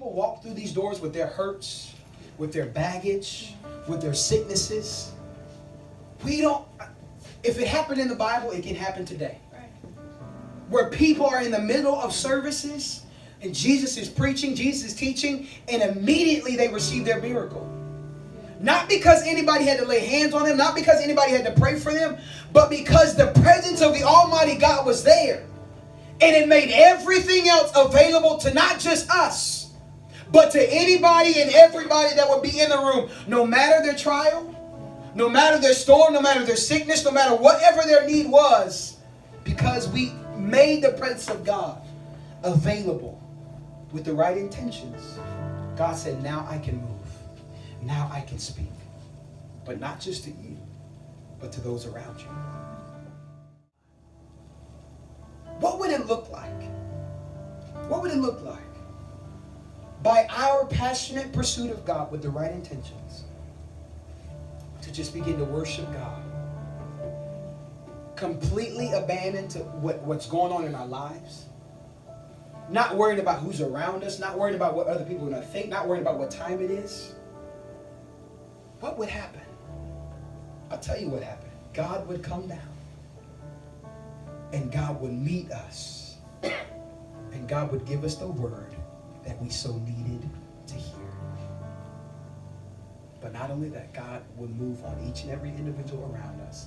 people walk through these doors with their hurts, with their baggage, with their sicknesses. If it happened in the Bible, it can happen today. Right. Where people are in the middle of services and Jesus is preaching, Jesus is teaching, and immediately they receive their miracle. Not because anybody had to lay hands on them, not because anybody had to pray for them, but because the presence of the Almighty God was there. And it made everything else available to not just us, but to anybody and everybody that would be in the room, no matter their trial, no matter their storm, no matter their sickness, no matter whatever their need was, because we made the presence of God available with the right intentions. God said, now I can move. Now I can speak. But not just to you, but to those around you. What would it look like? What would it look like? By our passionate pursuit of God with the right intentions, to just begin to worship God. Completely abandoned to what's going on in our lives. Not worried about who's around us. Not worried about what other people are going to think. Not worried about what time it is. What would happen? I'll tell you what happened. God would come down. And God would meet us. And God would give us the word that we so needed to hear. But not only that, God would move on each and every individual around us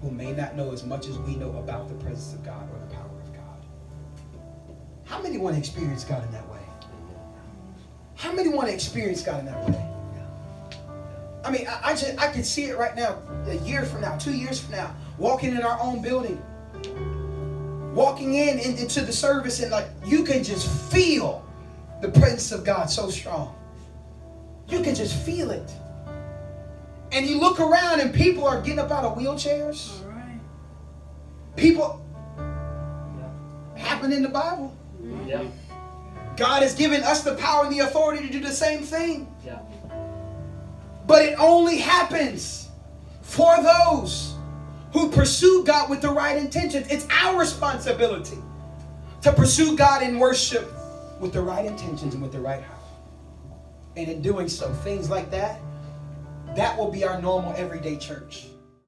who may not know as much as we know about the presence of God or the power of God. How many want to experience God in that way? How many want to experience God in that way? I mean, I could see it right now, a year from now, 2 years from now, walking in our own building, walking into the service, and like you can just feel the presence of God so strong. You can just feel it. And you look around and people are getting up out of wheelchairs. All right. People, happen in the Bible. Yeah. God has given us the power and the authority to do the same thing. Yeah. But it only happens for those who pursue God with the right intentions. It's our responsibility to pursue God in worship with the right intentions and with the right heart. And in doing so, things like that will be our normal everyday church.